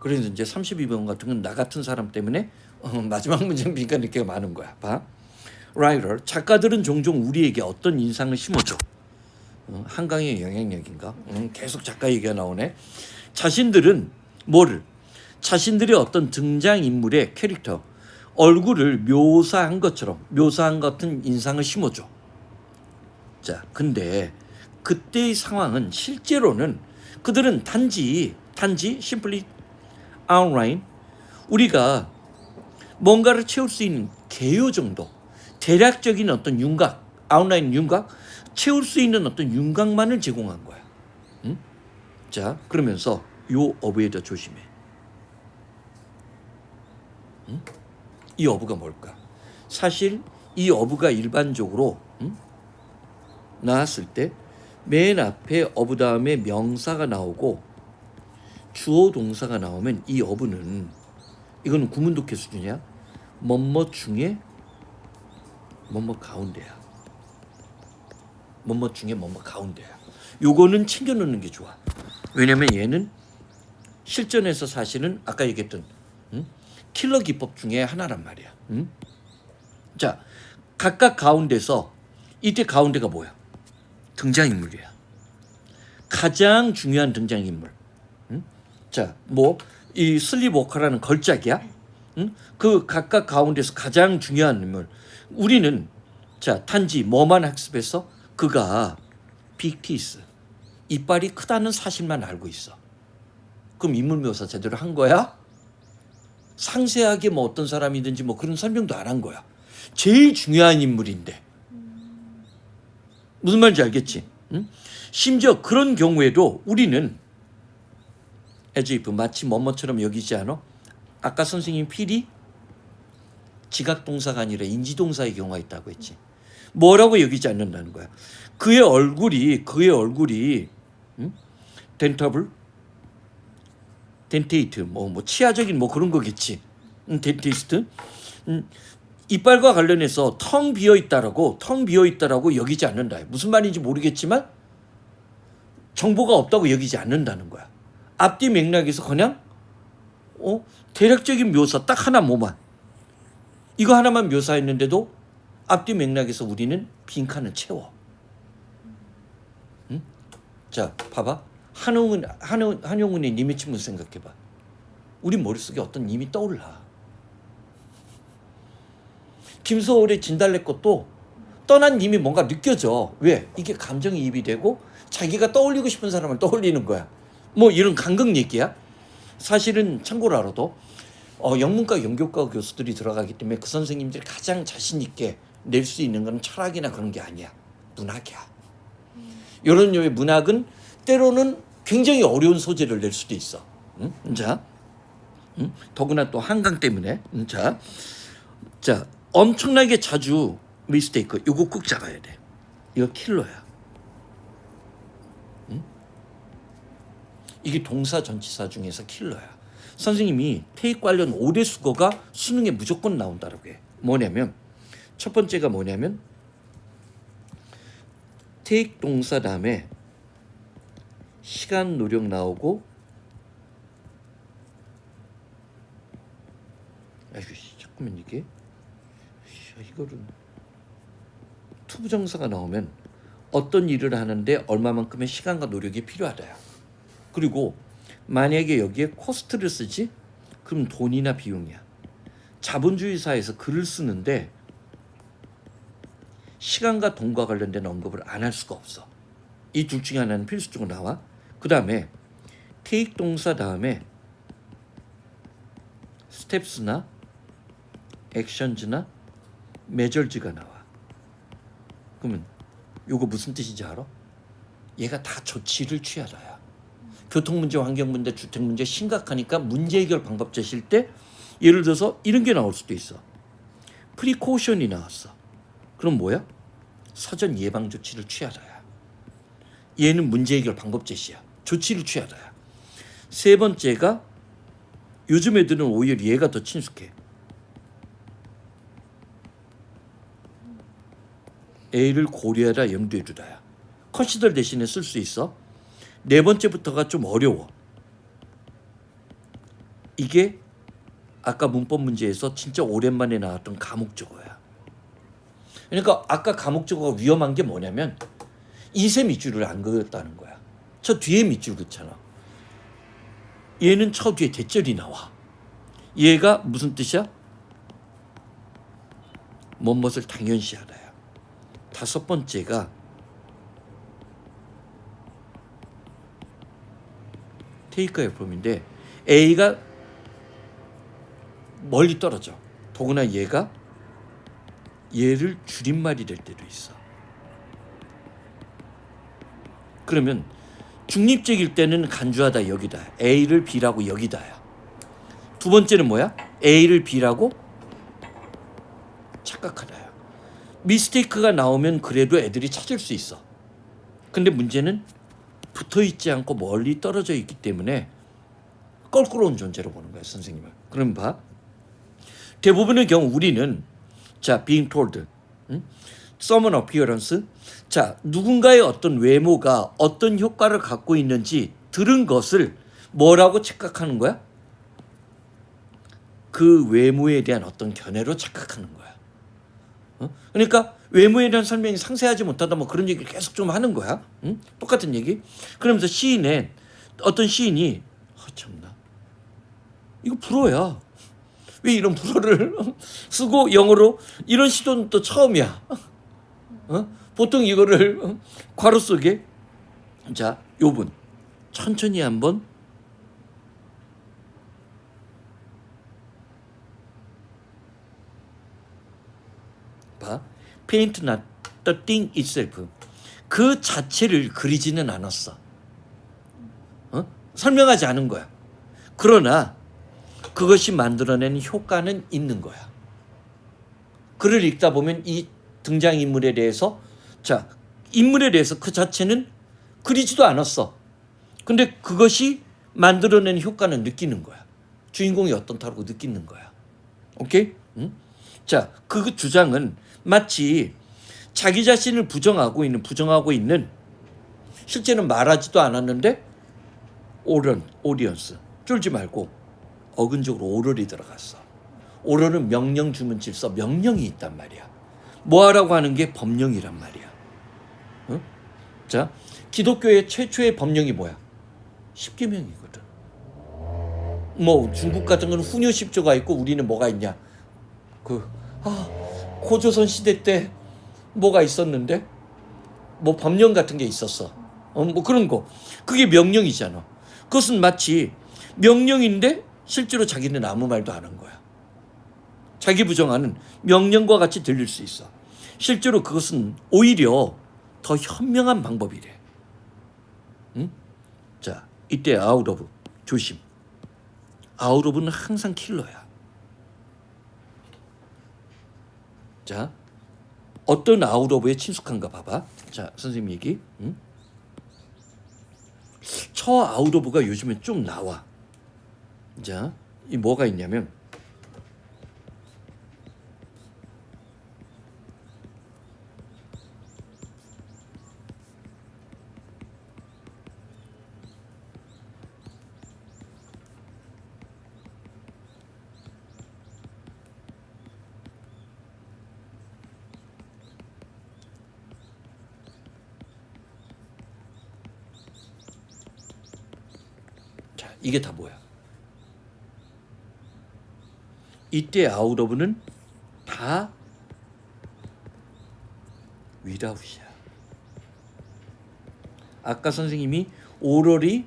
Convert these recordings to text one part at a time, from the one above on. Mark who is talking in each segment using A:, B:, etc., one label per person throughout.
A: 그래서 이제 32번 같은 건 나 같은 사람 때문에 마지막 문제는 빈칸 넣기가 많은 거야. 봐. Writer, 작가들은 종종 우리에게 어떤 인상을 심어줘. 한강의 영향력인가? 계속 작가 얘기가 나오네. 자신들은 뭐를? 자신들의 어떤 등장인물의 캐릭터, 얼굴을 묘사한 것처럼 묘사한 같은 인상을 심어줘. 자, 근데 그때의 상황은 실제로는 그들은 단지 simply outline, 우리가 뭔가를 채울 수 있는 개요 정도, 대략적인 어떤 윤곽, 아웃라인 윤곽, 채울 수 있는 어떤 윤곽만을 제공한 거야. 응? 자, 그러면서 요 어부에다 조심해. 응? 이 어부가 뭘까? 사실 이 어부가 일반적으로 나왔을 때 맨 앞에 어부 다음에 명사가 나오고 주어 동사가 나오면 이 어부는, 이거는 구문독해 수준이야. 뭐뭐 중에 뭐뭐 가운데야. 뭐뭐 중에 뭐뭐 가운데야. 요거는 챙겨 놓는 게 좋아. 왜냐면 얘는 실전에서 사실은 아까 얘기했던 킬러 기법 중에 하나란 말이야. 자, 각각 가운데서 이때 가운데가 뭐야? 등장인물이야. 가장 중요한 등장인물. 자, 뭐 이 슬립워커라는 걸작이야. 그 각각 가운데서 가장 중요한 인물. 우리는 자, 단지 뭐만 학습해서 그가 빅티스, 이빨이 크다는 사실만 알고 있어. 그럼 인물 묘사 제대로 한 거야? 상세하게 뭐 어떤 사람이든지 뭐 그런 설명도 안 한 거야. 제일 중요한 인물인데. 무슨 말인지 알겠지? 심지어 그런 경우에도 우리는 as if 마치 뭐뭐처럼 여기지 않아? 아까 선생님 필히 지각동사가 아니라 인지동사의 경우가 있다고 했지. 뭐라고 여기지 않는다는 거야. 그의 얼굴이 덴터블, 덴테이트, 뭐 치아적인 뭐 그런 거겠지. 덴티스트. 이빨과 관련해서 텅 비어 있다라고 여기지 않는다. 무슨 말인지 모르겠지만 정보가 없다고 여기지 않는다는 거야. 앞뒤 맥락에서 그냥 대략적인 묘사 딱 하나 뭐만, 이거 하나만 묘사했는데도 앞뒤 맥락에서 우리는 빈칸을 채워. 응? 자, 봐봐. 한용운의 님의 친구 생각해봐. 우리 머릿속에 어떤 님이 떠올라. 김소월의 진달래 꽃도 떠난 님이 뭔가 느껴져. 왜? 이게 감정이입이 되고 자기가 떠올리고 싶은 사람을 떠올리는 거야. 뭐 이런 감각 얘기야. 사실은 참고로 알아도 영문과 영교과 교수들이 들어가기 때문에 그 선생님들이 가장 자신 있게 낼 수 있는 건 철학이나 그런 게 아니야. 문학이야. 이런 류의 문학은 때로는 굉장히 어려운 소재를 낼 수도 있어. 자, 더구나 또 한강 때문에. 자, 엄청나게 자주 미스테이크. 이거 꼭 잡아야 돼. 이거 킬러야. 이게 동사 전치사 중에서 킬러야. 선생님이 테이크 관련 5대 수거가 수능에 무조건 나온다라고 해. 뭐냐면 첫 번째가 뭐냐면 테이크 동사 다음에 시간 노력 나오고, 아이고 잠깐만, 이게 이거를 투부정사가 나오면 어떤 일을 하는데 얼마만큼의 시간과 노력이 필요하다야. 그리고 만약에 여기에 코스트를 쓰지? 그럼 돈이나 비용이야. 자본주의 사회에서 글을 쓰는데 시간과 돈과 관련된 언급을 안 할 수가 없어. 이 둘 중에 하나는 필수적으로 나와. 그 다음에 take 동사 다음에 steps나 actions나 measures가 나와. 그러면 요거 무슨 뜻인지 알아? 얘가 다 조치를 취하다야. 교통 문제, 환경 문제, 주택 문제 심각하니까 문제 해결 방법 제시일 때 예를 들어서 이런 게 나올 수도 있어. 프리코션이 나왔어. 그럼 뭐야? 사전 예방 조치를 취하다야. 얘는 문제 해결 방법 제시야. 조치를 취하다야. 세 번째가 요즘 애들은 오히려 얘가 더 친숙해. A를 고려하라, 염두에 두다야. 컨시더 대신에 쓸 수 있어. 네 번째부터가 좀 어려워. 이게 아까 문법 문제에서 진짜 오랜만에 나왔던 가목적어야. 그러니까 아까 가목적어가 위험한 게 뭐냐면 이세 밑줄을 안 그었다는 거야. 저 뒤에 밑줄 긋잖아. 얘는 저 뒤에 대절이 나와. 얘가 무슨 뜻이야? 무엇을 당연시하다야. 다섯 번째가 테이크의 폼인데 A가 멀리 떨어져. 더구나 얘가 얘를 줄임말이 될 때도 있어. 그러면 중립적일 때는 간주하다 여기다. A를 B라고 여기다야. 두 번째는 뭐야? A를 B라고 착각하다야. 미스테이크가 나오면 그래도 애들이 찾을 수 있어. 근데 문제는 붙어있지 않고 멀리 떨어져 있기 때문에 껄끄러운 존재로 보는 거야, 선생님은. 그럼 봐. 대부분의 경우 우리는 자, being told, someone appearance, 자, 누군가의 어떤 외모가 어떤 효과를 갖고 있는지 들은 것을 뭐라고 착각하는 거야? 그 외모에 대한 어떤 견해로 착각하는 거야. 그러니까 외모에 대한 설명이 상세하지 못하다 뭐 그런 얘기를 계속 좀 하는 거야. 똑같은 얘기. 그러면서 어떤 시인이 참나 이거 불어야. 왜 이런 불어를 쓰고 영어로 이런 시도는 또 처음이야. 보통 이거를 괄호 속에 자, 요분 천천히 한번 봐. Paint not the thing itself. 그 자체를 그리지는 않았어. 설명하지 않은 거야. 그러나 그것이 만들어낸 효과는 있는 거야. 글을 읽다 보면 이 등장인물에 대해서 자, 인물에 대해서 그 자체는 그리지도 않았어. 근데 그것이 만들어낸 효과는 느끼는 거야. 주인공이 어떻다고 느끼는 거야. 오케이? 자, 그 주장은 마치 자기 자신을 부정하고 있는 실제는 말하지도 않았는데 오디언스 쫄지 말고 어근적으로 오럴이 들어갔어. 오럴은 명령 주문 질서 명령이 있단 말이야. 뭐 하라고 하는 게 법령이란 말이야. 자, 기독교의 최초의 법령이 뭐야? 십계명이거든. 뭐 중국 같은 건 훈요 10조가 있고 우리는 뭐가 있냐? 고조선 시대 때 뭐가 있었는데 뭐 법령 같은 게 있었어. 뭐 그런 거. 그게 명령이잖아. 그것은 마치 명령인데 실제로 자기는 아무 말도 안 한 거야. 자기 부정하는 명령과 같이 들릴 수 있어. 실제로 그것은 오히려 더 현명한 방법이래. 자, 이때 out of 조심. out of는 항상 킬러야. 자, 어떤 out of에 친숙한가 봐봐. 자, 선생님 얘기. 저 out of가 요즘에 좀 나와. 자, 이 뭐가 있냐면 자, 이게 다 뭐야? 이때 out of는 다 without이야. 아까 선생님이 오럴이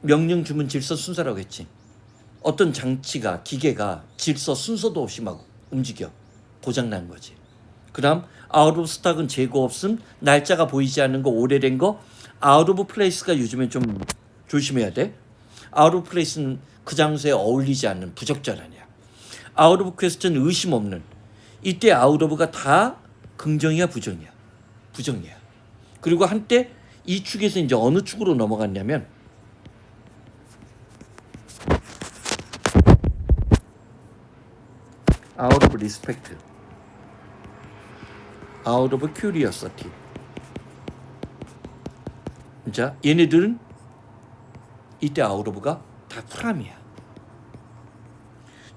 A: 명령 주문 질서 순서라고 했지. 어떤 장치가 기계가 질서 순서도 없이 막 움직여. 고장난 거지. 그 다음 out of stock은 재고 없음, 날짜가 보이지 않는 거, 오래된 거. out of place가 요즘에 좀 조심해야 돼. out of place는 그 장소에 어울리지 않는 부적절 아니야. out of question 의심 없는. 이때 out of가 다 긍정이야 부정이야? 부정이야. 그리고 한때 이 축에서 이제 어느 축으로 넘어갔냐면 out of respect, out of curiosity. 자, 얘네들은 이때 out of가 다 프람이야.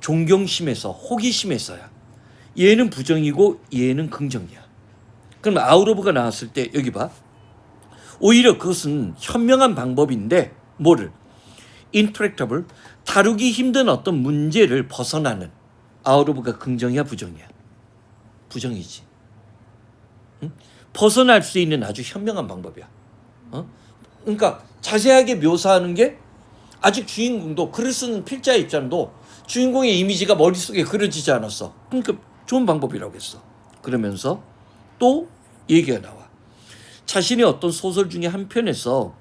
A: 존경심에서 호기심에서야. 얘는 부정이고 얘는 긍정이야. 그럼 아웃 오브가 나왔을 때 여기 봐. 오히려 그것은 현명한 방법인데 뭐를? 인터랙터블, 다루기 힘든 어떤 문제를 벗어나는. 아웃 오브가 긍정이야 부정이야? 부정이지. 응? 벗어날 수 있는 아주 현명한 방법이야. 그러니까 자세하게 묘사하는 게 아직 주인공도 글을 쓰는 필자의 입장도 주인공의 이미지가 머릿속에 그려지지 않았어. 그러니까 좋은 방법이라고 했어. 그러면서 또 얘기가 나와. 자신의 어떤 소설 중에 한 편에서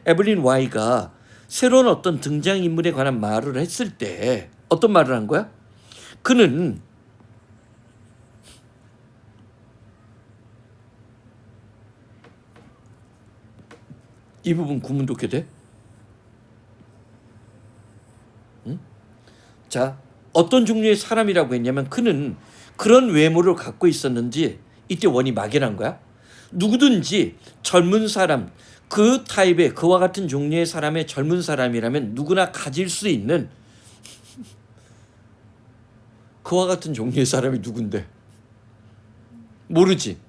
A: 에블린 와이가 새로운 어떤 등장인물에 관한 말을 했을 때 어떤 말을 한 거야? 그는 이 부분 구문 독해 돼? 응? 자, 어떤 종류의 사람이라고 했냐면 그는 그런 외모를 갖고 있었는지 이때 원이 막연한 거야. 누구든지 젊은 사람, 그 타입의 그와 같은 종류의 사람의 젊은 사람이라면 누구나 가질 수 있는 그와 같은 종류의 사람이 누군데? 모르지.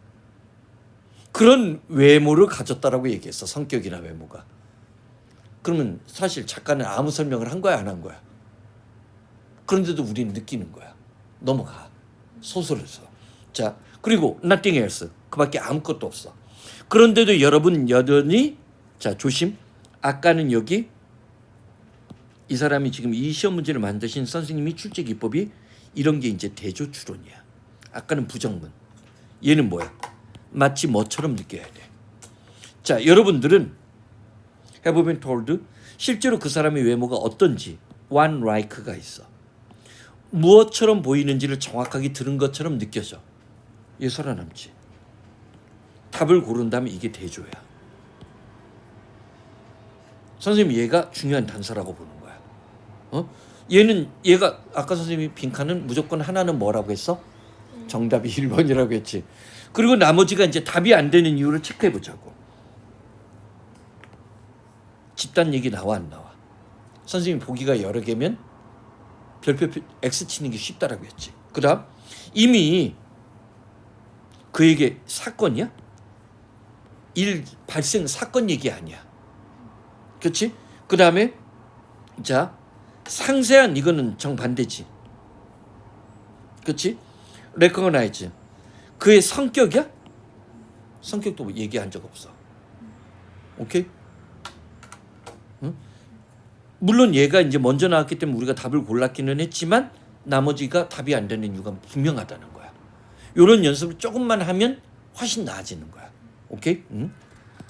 A: 그런 외모를 가졌다라고 얘기했어. 성격이나 외모가. 그러면 사실 작가는 아무 설명을 한 거야 안 한 거야? 그런데도 우리는 느끼는 거야. 넘어가. 소설에서. 자, 그리고 nothing else. 그밖에 아무것도 없어. 그런데도 여러분 여전히 자 조심. 아까는 여기 이 사람이 지금 이 시험 문제를 만드신 선생님이 출제 기법이 이런 게 이제 대조 추론이야. 아까는 부정문. 얘는 뭐야? 마치 뭐처럼 느껴야 돼. 자, 여러분들은 have been told 실제로 그 사람의 외모가 어떤지 one like가 있어. 무엇처럼 보이는지를 정확하게 들은 것처럼 느껴져. 얘 살아남지. 답을 고른다면 이게 대조야. 선생님 얘가 중요한 단서라고 보는 거야. 얘가 아까 선생님이 빈칸은 무조건 하나는 뭐라고 했어? 정답이 1번이라고 했지. 그리고 나머지가 이제 답이 안 되는 이유를 체크해 보자고. 집단 얘기 나와 안 나와? 선생님 보기가 여러 개면 별표 X 치는 게 쉽다라고 했지. 그다음 이미 그에게 사건이야? 일 발생 사건 얘기 아니야. 그렇지? 그다음에 자 상세한 이거는 정반대지. 그렇지? recognize 그의 성격이야? 성격도 얘기한 적 없어. 오케이? 응? 물론 얘가 이제 먼저 나왔기 때문에 우리가 답을 골랐기는 했지만 나머지가 답이 안 되는 이유가 분명하다는 거야. 이런 연습을 조금만 하면 훨씬 나아지는 거야. 오케이? 응?